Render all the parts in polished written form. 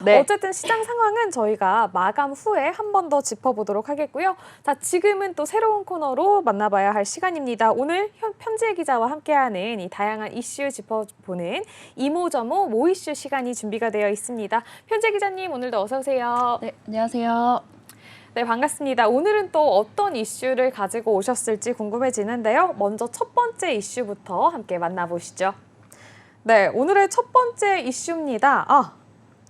네. 어쨌든 시장 상황은 저희가 마감 후에 한 번 더 짚어보도록 하겠고요. 자, 지금은 또 새로운 코너로 만나봐야 할 시간입니다. 오늘 편지혜 기자와 함께하는 이 다양한 이슈 짚어보는 이모저모 모이슈 시간이 준비가 되어 있습니다. 편지혜 기자님, 오늘도 어서 오세요. 네, 안녕하세요. 네, 반갑습니다. 오늘은 또 어떤 이슈를 가지고 오셨을지 궁금해지는데요. 먼저 첫 번째 이슈부터 함께 만나보시죠. 네, 오늘의 첫 번째 이슈입니다.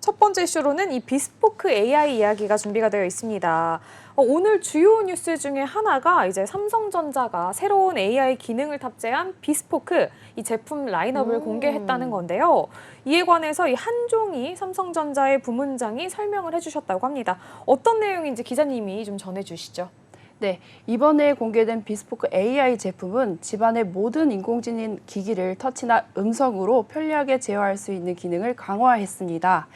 첫 번째 이슈로는 이 비스포크 AI 이야기가 준비가 되어 있습니다. 오늘 주요 뉴스 중에 하나가 이제 삼성전자가 새로운 AI 기능을 탑재한 비스포크 이 제품 라인업을 공개했다는 건데요. 이에 관해서 이 한종희 삼성전자의 부문장이 설명을 해주셨다고 합니다. 어떤 내용인지 기자님이 좀 전해주시죠. 네, 이번에 공개된 비스포크 AI 제품은 집안의 모든 인공지능 기기를 터치나 음성으로 편리하게 제어할 수 있는 기능을 강화했습니다.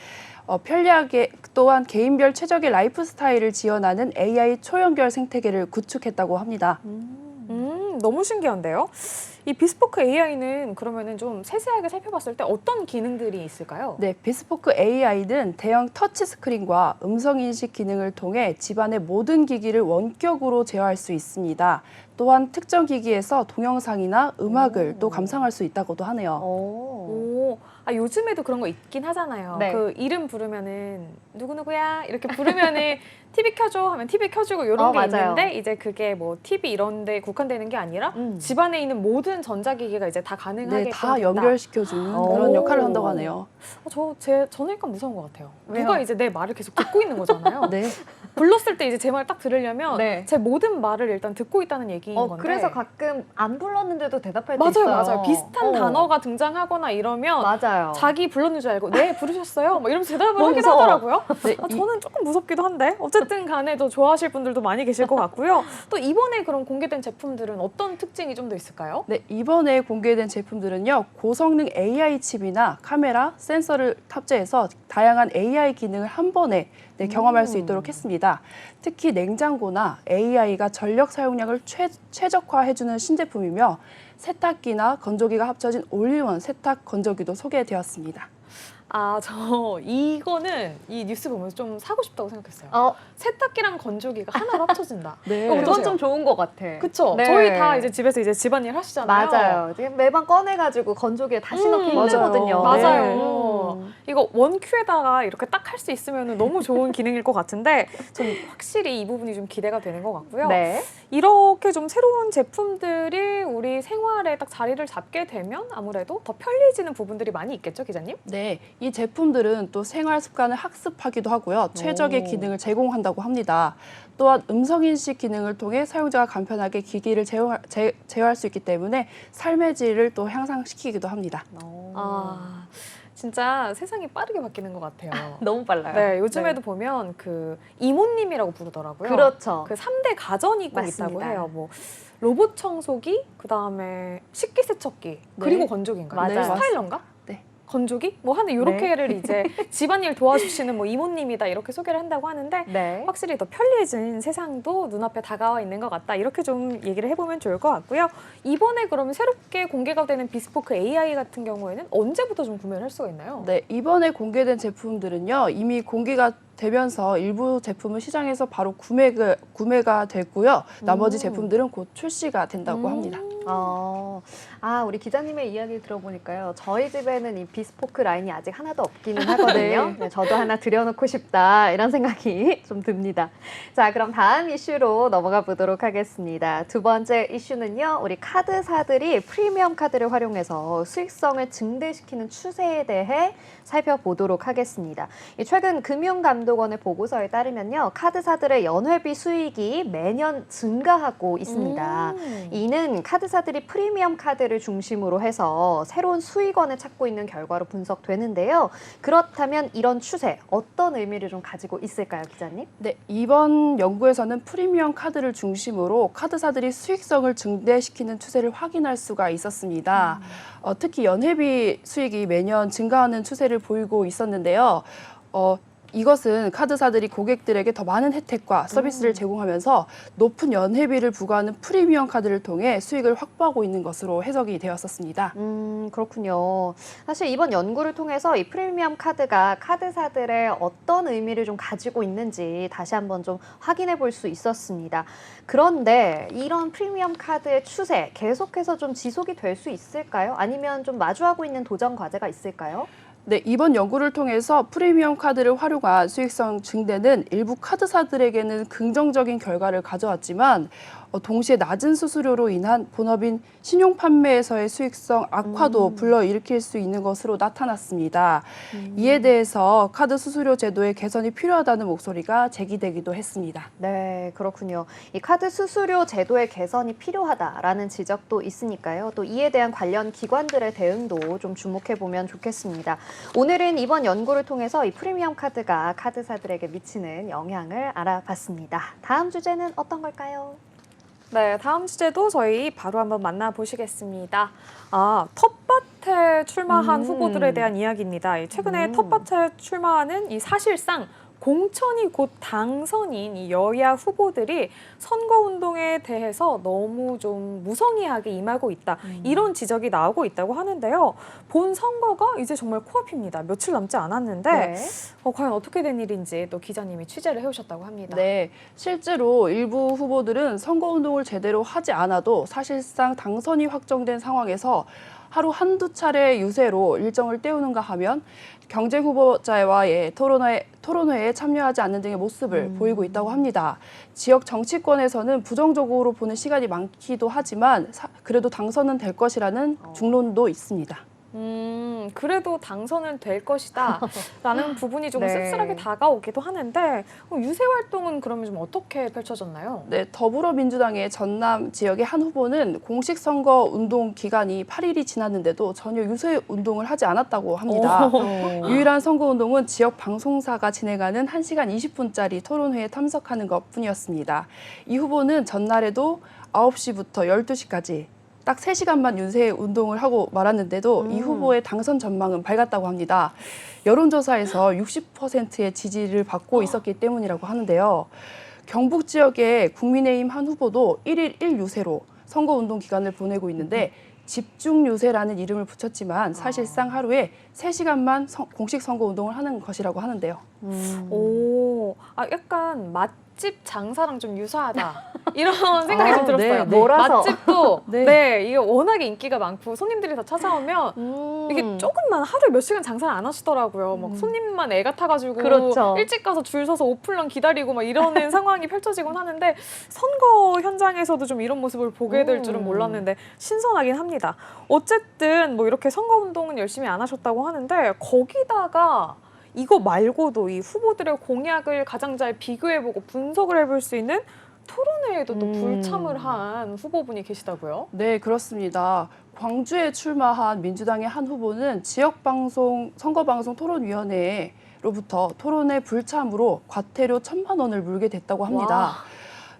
편리하게 또한 개인별 최적의 라이프 스타일을 지원하는 AI 초연결 생태계를 구축했다고 합니다. 너무 신기한데요? 이 비스포크 AI는 그러면은 좀 세세하게 살펴봤을 때 어떤 기능들이 있을까요? 네, 비스포크 AI는 대형 터치 스크린과 음성 인식 기능을 통해 집안의 모든 기기를 원격으로 제어할 수 있습니다. 또한 특정 기기에서 동영상이나 음악을 또 감상할 수 있다고도 하네요. 요즘에도 그런 거 있긴 하잖아요. 네. 그 이름 부르면은 누구누구야 이렇게 부르면은 TV 켜줘 하면 TV 켜주고 이런 게 맞아요. 있는데 이제 그게 뭐 TV 이런 데 국한되는 게 아니라 집안에 있는 모든 전자기기가 이제 다 가능하게 네, 다 연결시켜주는 그런 역할을 한다고 하네요. 저는 약간 무서운 것 같아요. 왜요? 누가 이제 내 말을 계속 듣고 있는 거잖아요. 네. 불렀을 때 이제 제 말 딱 들으려면 네. 제 모든 말을 일단 듣고 있다는 얘기인 건데. 그래서 가끔 안 불렀는데도 대답할 때 맞아요, 있어요. 맞아요. 비슷한 단어가 등장하거나 이러면 맞아요. 자기 불렀는 줄 알고 네 부르셨어요? 막 이러면서 대답을 너무 하기도 무서워. 하더라고요. 네, 저는 조금 무섭기도 한데 어쨌든 간에 더 좋아하실 분들도 많이 계실 것 같고요. 또 이번에 그럼 공개된 제품들은 어떤 특징이 좀 더 있을까요? 네, 이번에 공개된 제품들은요, 고성능 AI 칩이나 카메라, 센서를 탑재해서 다양한 AI 기능을 한 번에 경험할 수 있도록 했습니다. 특히 냉장고나 AI가 전력 사용량을 최적화해주는 신제품이며 세탁기나 건조기가 합쳐진 올인원 세탁 건조기도 소개되었습니다. 이거는 이 뉴스 보면서 좀 사고 싶다고 생각했어요. 세탁기랑 건조기가 하나로 합쳐진다. 네. 이거 그건 보세요. 좀 좋은 것 같아. 그쵸? 네. 저희 다 이제 집에서 이제 집안일 하시잖아요. 맞아요. 매번 꺼내가지고 건조기에 다시 넣기 맞아요. 힘들거든요. 맞아요. 네. 이거 원큐에다가 이렇게 딱 할 수 있으면 너무 좋은 기능일 것 같은데 저는 확실히 이 부분이 좀 기대가 되는 것 같고요. 네. 이렇게 좀 새로운 제품들이 우리 생활에 딱 자리를 잡게 되면 아무래도 더 편리해지는 부분들이 많이 있겠죠, 기자님? 네, 이 제품들은 또 생활 습관을 학습하기도 하고요. 최적의 기능을 제공한다고 합니다. 또한 음성인식 기능을 통해 사용자가 간편하게 기기를 제어할 수 있기 때문에 삶의 질을 또 향상시키기도 합니다. 진짜 세상이 빠르게 바뀌는 것 같아요. 너무 빨라요. 네, 요즘에도 보면 그 이모님이라고 부르더라고요. 그렇죠. 그 3대 가전이 꼭 있다고 맞습니다. 해요. 뭐 로봇 청소기, 그다음에 식기세척기, 그리고 네. 건조기인가요? 맞아요. 스타일러인가? 네. 건조기? 뭐 하는 요렇게를 이제 집안일 도와주시는 뭐 이모님이다 이렇게 소개를 한다고 하는데 네. 확실히 더 편리해진 세상도 눈앞에 다가와 있는 것 같다. 이렇게 좀 얘기를 해보면 좋을 것 같고요. 이번에 그러면 새롭게 공개가 되는 비스포크 AI 같은 경우에는 언제부터 좀 구매를 할 수가 있나요? 네, 이번에 공개된 제품들은요, 이미 공개가 되면서 일부 제품은 시장에서 바로 구매가 됐고요. 나머지 제품들은 곧 출시가 된다고 합니다. 우리 기자님의 이야기 들어보니까요. 저희 집에는 이 비스포크 라인이 아직 하나도 없기는 하거든요. 네, 저도 하나 들여놓고 싶다 이런 생각이 좀 듭니다. 자, 그럼 다음 이슈로 넘어가 보도록 하겠습니다. 두 번째 이슈는요. 우리 카드사들이 프리미엄 카드를 활용해서 수익성을 증대시키는 추세에 대해 살펴보도록 하겠습니다. 최근 금융감독원의 보고서에 따르면요. 카드사들의 연회비 수익이 매년 증가하고 있습니다. 이는 카드사들이 프리미엄 카드를 중심으로 해서 새로운 수익원을 찾고 있는 결과로 분석되는데요. 그렇다면 이런 추세 어떤 의미를 좀 가지고 있을까요, 기자님? 네, 이번 연구에서는 프리미엄 카드를 중심으로 카드사들이 수익성을 증대시키는 추세를 확인할 수가 있었습니다. 특히 연회비 수익이 매년 증가하는 추세를 보이고 있었는데요. 이것은 카드사들이 고객들에게 더 많은 혜택과 서비스를 제공하면서 높은 연회비를 부과하는 프리미엄 카드를 통해 수익을 확보하고 있는 것으로 해석이 되었었습니다. 그렇군요. 사실 이번 연구를 통해서 이 프리미엄 카드가 카드사들의 어떤 의미를 좀 가지고 있는지 다시 한번 좀 확인해 볼 수 있었습니다. 그런데 이런 프리미엄 카드의 추세 계속해서 좀 지속이 될 수 있을까요? 아니면 좀 마주하고 있는 도전 과제가 있을까요? 네, 이번 연구를 통해서 프리미엄 카드를 활용한 수익성 증대는 일부 카드사들에게는 긍정적인 결과를 가져왔지만 동시에 낮은 수수료로 인한 본업인 신용 판매에서의 수익성 악화도 불러일으킬 수 있는 것으로 나타났습니다. 이에 대해서 카드 수수료 제도의 개선이 필요하다는 목소리가 제기되기도 했습니다. 네, 그렇군요. 이 카드 수수료 제도의 개선이 필요하다라는 지적도 있으니까요. 또 이에 대한 관련 기관들의 대응도 좀 주목해 보면 좋겠습니다. 오늘은 이번 연구를 통해서 이 프리미엄 카드가 카드사들에게 미치는 영향을 알아봤습니다. 다음 주제는 어떤 걸까요? 네, 다음 주제도 저희 바로 한번 만나보시겠습니다. 텃밭에 출마한 후보들에 대한 이야기입니다. 최근에 텃밭에 출마하는 이 사실상 공천이 곧 당선인 이 여야 후보들이 선거운동에 대해서 너무 좀 무성의하게 임하고 있다. 이런 지적이 나오고 있다고 하는데요. 본 선거가 이제 정말 코앞입니다. 며칠 남지 않았는데 네. 과연 어떻게 된 일인지 또 기자님이 취재를 해오셨다고 합니다. 네, 실제로 일부 후보들은 선거운동을 제대로 하지 않아도 사실상 당선이 확정된 상황에서 하루 한두 차례 유세로 일정을 때우는가 하면 경쟁 후보자와의 토론회에 참여하지 않는 등의 모습을 보이고 있다고 합니다. 지역 정치권에서는 부정적으로 보는 시각이 많기도 하지만 그래도 당선은 될 것이라는 중론도 있습니다. 그래도 당선은 될 것이다 라는 부분이 조금 네. 씁쓸하게 다가오기도 하는데 유세 활동은 그러면 좀 어떻게 펼쳐졌나요? 네, 더불어민주당의 전남 지역의 한 후보는 공식 선거 운동 기간이 8일이 지났는데도 전혀 유세 운동을 하지 않았다고 합니다. 유일한 선거 운동은 지역 방송사가 진행하는 1시간 20분짜리 토론회에 참석하는 것뿐이었습니다. 이 후보는 전날에도 9시부터 12시까지 딱 3시간만 유세 운동을 하고 말았는데도 이 후보의 당선 전망은 밝았다고 합니다. 여론조사에서 60%의 지지를 받고 있었기 때문이라고 하는데요. 경북 지역의 국민의힘 한 후보도 1일 1유세로 선거운동 기간을 보내고 있는데 집중 유세라는 이름을 붙였지만 사실상 하루에 3시간만 공식 선거운동을 하는 것이라고 하는데요. 약간 맛집 장사랑 좀 유사하다. 이런 생각이 좀 들었어요. 네, 네. 몰아서. 맛집도 네. 이게 워낙에 인기가 많고 손님들이 다 찾아오면 이게 조금만 하루에 몇 시간 장사를 안 하시더라고요. 막 손님만 애가 타가지고 그렇죠. 일찍 가서 줄 서서 오픈런 기다리고 막 이러는 상황이 펼쳐지곤 하는데 선거 현장에서도 좀 이런 모습을 보게 될 줄은 몰랐는데 신선하긴 합니다. 어쨌든 뭐 이렇게 선거 운동은 열심히 안 하셨다고 하는데 거기다가 이거 말고도 이 후보들의 공약을 가장 잘 비교해보고 분석을 해볼 수 있는 토론회에도 또 불참을 한 후보분이 계시다고요? 네, 그렇습니다. 광주에 출마한 민주당의 한 후보는 지역방송, 선거방송 토론위원회로부터 토론회 불참으로 과태료 1,000만 원을 물게 됐다고 합니다.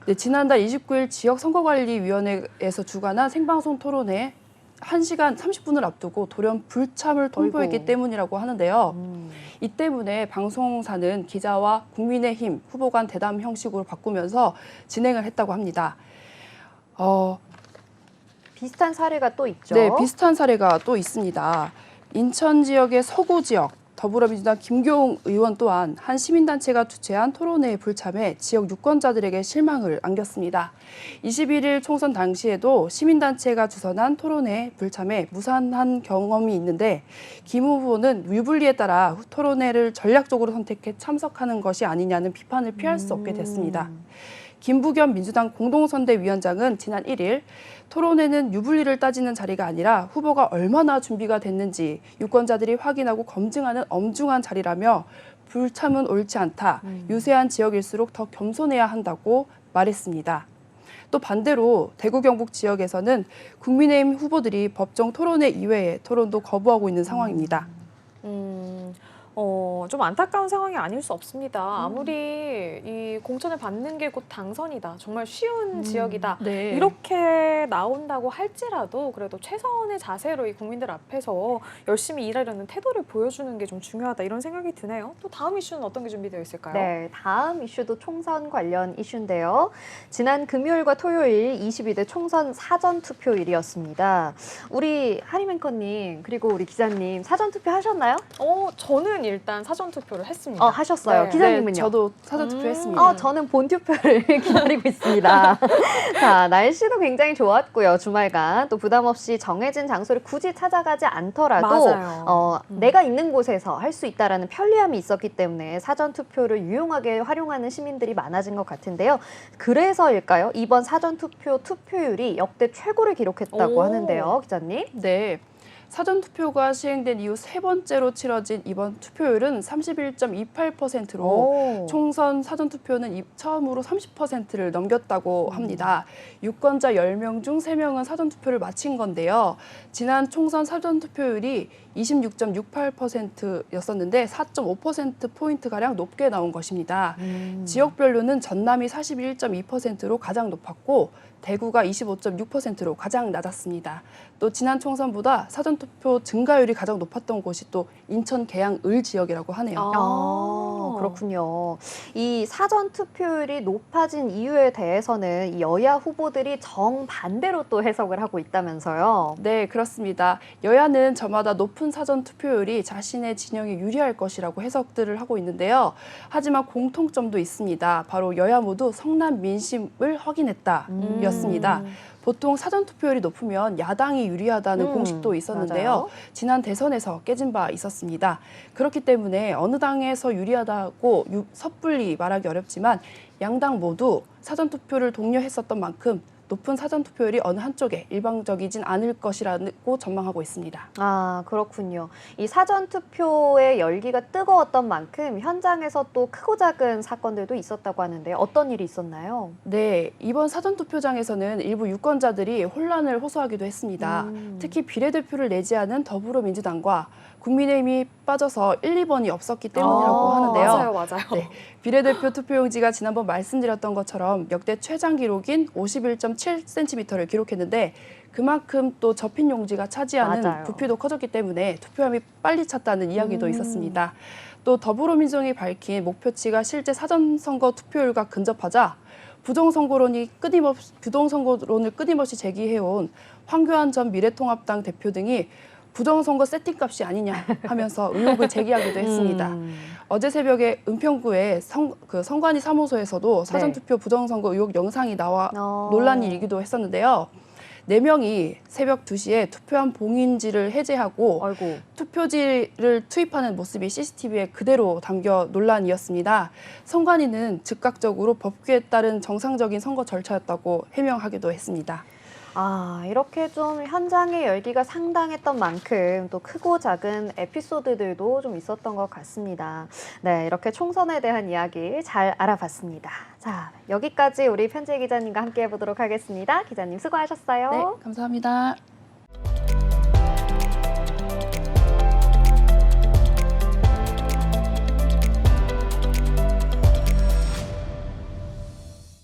네, 지난달 29일 지역선거관리위원회에서 주관한 생방송 토론회 1시간 30분을 앞두고 돌연 불참을 통보했기 때문이라고 하는데요. 이 때문에 방송사는 기자와 국민의힘 후보 간 대담 형식으로 바꾸면서 진행을 했다고 합니다. 비슷한 사례가 또 있죠. 네, 비슷한 사례가 또 있습니다. 인천 지역의 서구 지역 더불어민주당 김교웅 의원 또한 한 시민단체가 주최한 토론회에 불참해 지역 유권자들에게 실망을 안겼습니다. 21일 총선 당시에도 시민단체가 주선한 토론회에 불참해 무산한 경험이 있는데 김 후보는 유불리에 따라 토론회를 전략적으로 선택해 참석하는 것이 아니냐는 비판을 피할 수 없게 됐습니다. 김부겸 민주당 공동선대위원장은 지난 1일 토론회는 유불리를 따지는 자리가 아니라 후보가 얼마나 준비가 됐는지 유권자들이 확인하고 검증하는 엄중한 자리라며 불참은 옳지 않다. 유세한 지역일수록 더 겸손해야 한다고 말했습니다. 또 반대로 대구 경북 지역에서는 국민의힘 후보들이 법정 토론회 이외에 토론도 거부하고 있는 상황입니다. 좀 안타까운 상황이 아닐 수 없습니다. 아무리 이 공천을 받는 게 곧 당선이다. 정말 쉬운 지역이다. 네. 이렇게 나온다고 할지라도 그래도 최선의 자세로 이 국민들 앞에서 열심히 일하려는 태도를 보여주는 게 좀 중요하다. 이런 생각이 드네요. 또 다음 이슈는 어떤 게 준비되어 있을까요? 네, 다음 이슈도 총선 관련 이슈인데요. 지난 금요일과 토요일 22대 총선 사전 투표일이었습니다. 우리 하림 앵커님 그리고 우리 기자님 사전 투표 하셨나요? 저는 일단 사전 투표를 했습니다. 하셨어요. 네. 기자님은요? 네, 저도 사전 투표했습니다. 저는 본 투표를 기다리고 있습니다. 자, 날씨도 굉장히 좋았고요. 주말간 또 부담 없이 정해진 장소를 굳이 찾아가지 않더라도 맞아요. 내가 있는 곳에서 할 수 있다라는 편리함이 있었기 때문에 사전 투표를 유용하게 활용하는 시민들이 많아진 것 같은데요. 그래서일까요? 이번 사전 투표 투표율이 역대 최고를 기록했다고 오. 하는데요, 기자님. 네. 사전 투표가 시행된 이후 세 번째로 치러진 이번 투표율은 31.28%로 총선 사전 투표는 처음으로 30%를 넘겼다고 합니다. 유권자 10명 중 3명은 사전 투표를 마친 건데요. 지난 총선 사전 투표율이 26.68%였었는데 4.5%포인트가량 높게 나온 것입니다. 지역별로는 전남이 41.2%로 가장 높았고 대구가 25.6%로 가장 낮았습니다. 또 지난 총선보다 사전투표 증가율이 가장 높았던 곳이 또 인천 계양 을 지역이라고 하네요. 그렇군요. 이 사전 투표율이 높아진 이유에 대해서는 이 여야 후보들이 정반대로 또 해석을 하고 있다면서요. 네, 그렇습니다. 여야는 저마다 높은 사전 투표율이 자신의 진영에 유리할 것이라고 해석들을 하고 있는데요. 하지만 공통점도 있습니다. 바로 여야 모두 성남 민심을 확인했다 였습니다. 보통 사전 투표율이 높으면 야당이 유리하다는 공식도 있었는데요. 맞아요. 지난 대선에서 깨진 바 있었습니다. 그렇기 때문에 어느 당에서 유리하다고 섣불리 말하기 어렵지만 양당 모두 사전 투표를 독려했었던 만큼 높은 사전 투표율이 어느 한쪽에 일방적이진 않을 것이라고 전망하고 있습니다. 그렇군요. 이 사전 투표의 열기가 뜨거웠던 만큼 현장에서 또 크고 작은 사건들도 있었다고 하는데 어떤 일이 있었나요? 네, 이번 사전투표장에서는 일부 유권자들이 혼란을 호소하기도 했습니다. 특히 비례대표를 내지 않은 더불어민주당과 국민의힘이 빠져서 1, 2번이 없었기 때문이라고 하는데요. 맞아요. 네, 비례대표 투표용지가 지난번 말씀드렸던 것처럼 역대 최장 기록인 51.7cm를 기록했는데 그만큼 또 접힌 용지가 차지하는 맞아요. 부피도 커졌기 때문에 투표함이 빨리 찼다는 이야기도 있었습니다. 또 더불어민주당이 밝힌 목표치가 실제 사전선거 투표율과 근접하자 부정선거론을 끊임없이 제기해온 황교안 전 미래통합당 대표 등이 부정선거 세팅값이 아니냐 하면서 의혹을 제기하기도 했습니다. 어제 새벽에 은평구의 선관위 사무소에서도 사전투표 부정선거 의혹 영상이 나와 논란이 일기도 했었는데요. 4명이 새벽 2시에 투표한 봉인지를 해제하고 투표지를 투입하는 모습이 CCTV에 그대로 담겨 논란이었습니다. 선관위는 즉각적으로 법규에 따른 정상적인 선거 절차였다고 해명하기도 했습니다. 이렇게 좀 현장의 열기가 상당했던 만큼 또 크고 작은 에피소드들도 좀 있었던 것 같습니다. 네, 이렇게 총선에 대한 이야기 잘 알아봤습니다. 자, 여기까지 우리 편지 기자님과 함께 해보도록 하겠습니다. 기자님 수고하셨어요. 네, 감사합니다.